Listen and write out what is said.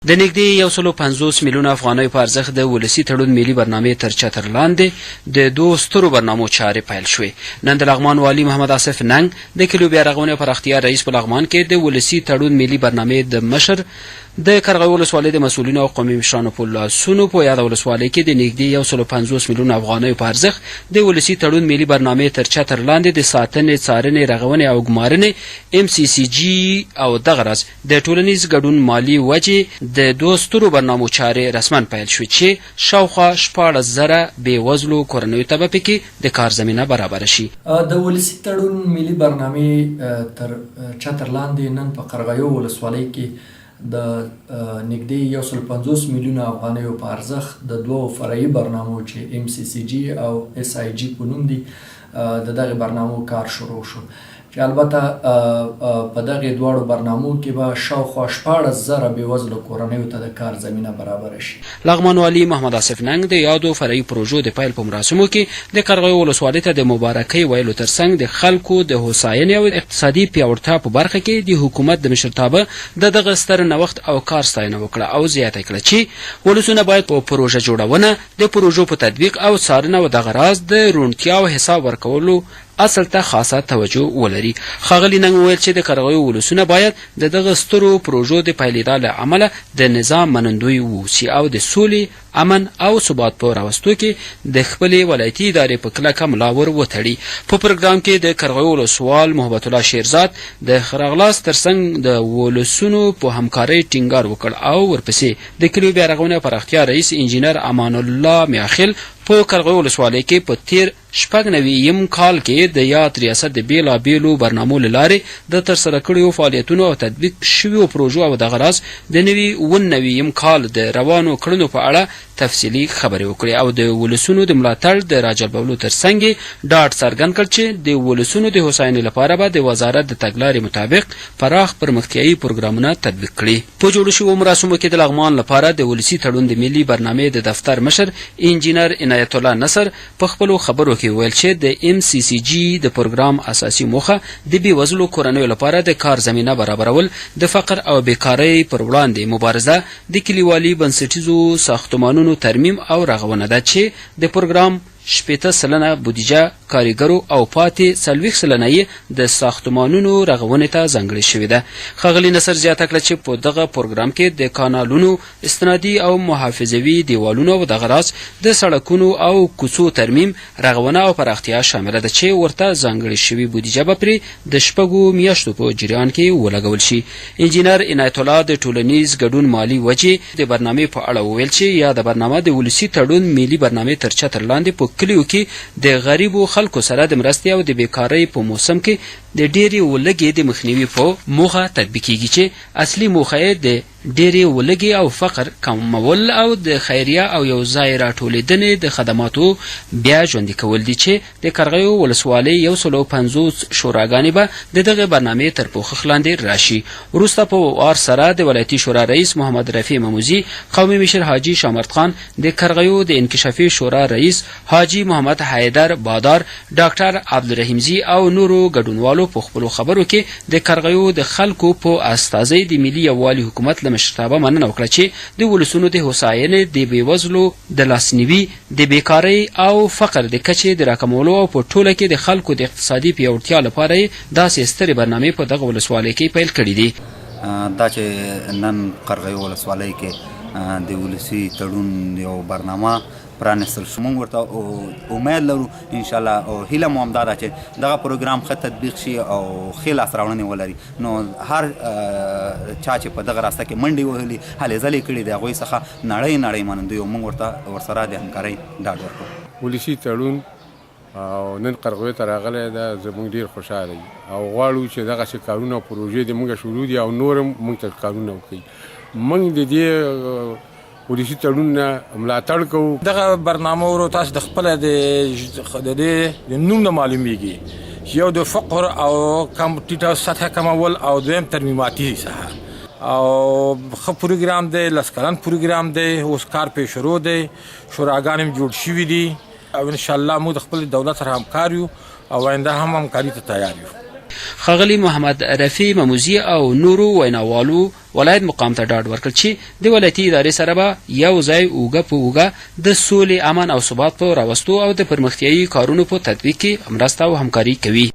د نږدې 150 میلیونه افغانیو په ارزښت د ولسي تړون ملي برنامې تر چتر لاندې د دوو سترو برنامو چارې پیل شوې. نن د لغمان والي محمد آصف ننګ د کلیو بیا رغونې او پراختیا رئیس په لغمان کې د ولسي تړون ملي برنامې د مشر د قرغیو ولسوالۍ د مسؤلینو او قومي مشرانو په لاسونو په یاده ولسوالۍ کې د نږدې 150 میلیونه افغانیو په ارزښت د ولسي تړون ملي برنامې تر چتر لاندې د ساتنې، څارنې، رغونې او ګمارنې MCCG او دغه راز د ټولنیز ګډون مالي وجې د دوو سترو برنامو چارې رسما پیل شوې چې شاوخوا 14,000 بېوزلو کورنیو ته به پکې د کار زمینه برابره شي. د ولسي تړون ملي برنامې تر چتر لاندې نن په قرغیو ولسوالۍ کې د نږدې 150 میلیونه افغانیو په ارزښت د دوو فرعي برنامو چې MCCG او SIG په نوم دي د دغه برنامو کار شروع شو چې البته په دغه دواړو برنامو کې به شاوخوا 14,000 بېوزلو کورنیو ته د کار زمینه برابره شي. لغمان والي محمد آصف ننګ د یادو فرعي پروژو د پیل په مراسمو کې د قرغیو ولسوالۍ ته د مبارکۍ ویلو ترڅنګ د خلکو د هوساینې او اقتصادي پیاوړتیا په برخه کې د حکومت د مشرتابه د دغه ستر نوښت او کار ستاینه وکړه او زیاته کړه چې ولسونه باید په پروژه جوړونه، د پروژو په تطبیق او څارنه او دغه راز د روڼتیا او حساب ورکولو اصل ته خاصه توجه ولري. ښاغلي ننګ وویل چې د قرغیو ولسونه باید د دغه سترو پروژو د پیلېدا له امله د نظام منندوی واوسي او د سولې، امن او ثبات په راوستو کې د خپلې ولایتي ادارې په کلکه ملا ور وتړي. په پروګرام کې د قرغیو ولسوال محبت الله شیرزاد د خراغلاس ترڅنګ د ولسونو په همکارۍ ټینګار وکړ او ورپسې د کلیو بیا رغونې او پراختیا رئیس انجینر امان الله میاخیل په قرغیو ولسوالۍ کې په تیر 96 کال کې د یاد ریاست د بیلابیلو برنامو له لارې د ترسره کړیو فعالیتونو او تطبیق شویو پروژو او دغه راز د نوي 99 کال د روانو کړنو په اړه تفصیلي خبرې وکړې او د ولسونو د ملاتړ د راجلبولو ترڅنګ ډاډ څرګند کړ چې د ولسونو د هوساینې لپاره به د وزارت د تګلارې مطابق پراخ پرمختیایي پروګرامونه تطبیق کړي. په جوړو شویو مراسمو کې د لغمان لپاره د ولسي تړون د ملي برنامې د دفتر مشر انجینر عنایت الله نصر په خپلو خبرو کې ویل چې د MCCG د پروګرام اساسي موخه د بېوزلو کورنیو لپاره د کار زمینه برابرول، د فقر او بیکارۍ پر وړاندې مبارزه، د کلیوالي بنسټیزو ساختمانونو ترمیم او رغونه ده چې د پروګرام 80% بودیجه کاریګرو او پاتې 40% د ساختمانونو رغونې ته ځانګړې شوې ده. ښاغلي نصر زیاته کړه چې په دغه پروګرام کې د کانالونو، استنادي او محافظوي دیوالونو او دغه راز د سړکونو او کوڅو ترمیم، رغونه او پراختیا شامله ده چې ورته ځانګړې شوې بودیجه به پرې د 6 میاشتو په جریان کې ولګول شي. انجینر عنایت الله د ټولنیز ګډون مالي وجې د برنامې په اړه وویل چې یا د برنامه د ولسي تړون ملي برنامې تر چتر لاندې په کلیو کې د غریبو خلکو سره د مرستې او د بیکارۍ په موسم کې د ډېرې ولږې د مخنیوي په موخه تطبیقیږي چې اصلي موخه یې د ډېرې ولږې او فقر کمول او د خیریه او یو ځای راټولېدنې د خدماتو بیا ژوندي کول دي چې د قرغیو ولسوالۍ 150 شوراګانې به د دغه برنامې تر پوښښ لاندې راشي. وروسته په وار سره د ولایتي شورا رئیس محمد رفیع مموزي، قومي مشر حاجي شامرد خان، د قرغیو د انکشافي شورا رئیس حاجي محمد حیدر بادار، ډاکټر عبدالرحیمزي او نورو ګډونوالو په خپلو خبرو کې د قرغیو د خلکو په استازۍ د ملي یووالي حکومت له مشرتابه مننه وکړه چې د ولسونو د هوساینې، د بېوزلو د لاسنیوي، د بیکارۍ او فقر د کچې د راکمولو او په ټوله کې د خلکو د اقتصادي پیاوړتیا لپاره داسې سترې برنامې په دغه ولسوالۍ کې پیل کړي دي. دا چې نن قرغیو ولسوالۍ کې د ولسي تړون یو برنامه پرانستل شو، موږ ورته امید لرو انشاءالله او هیله مو همدا ده چې دغه پروګرام ښه تطبیق شي او ښې لاسته راوړنې ولري. نو هر چا چې په دغه راسته کې منډې وهلي، هلې ځلې کړي د هغوی څخه نړۍ منندوی او موږ ورسره د همکارۍ ډاډ ورکوو. ولسي تړون او نن قرغیو ته راغلی ده، زموږ ډېر خوشحاله یو او غواړو چې دغسې کارونه او پروژې د موږ شروع دي او نور هم موږ ته کارونه وکړي. موږ د دې ولسي تړون نه ملاتړ کوو. دغه برنامه ورو تاسو د خپله د نوم نه معلومیږي چې یو د فقر او کم ټیټه سطحه کمول او دویم ترمیماتي ساحه او ښه پروګرام دی، لس کلن پروګرام دی، اوس کار پې شروع دی، شوراګانې هم جوړ شوي دي او انشاءالله موږ د خپل دولت سره همکار یو او آینده هم همکاري ته تیار یو. ښاغلي محمد رفیع مموزي او نورو ویناوالو ولایت مقام ته ډاډ ورکړ چې د ولایتي ادارې سره به یو ځای اوږه په اوږه د سولې، امن او ثبات په راوستو او د پرمختیایي کارونو په تطبیق کې مرسته او همکاري کوي.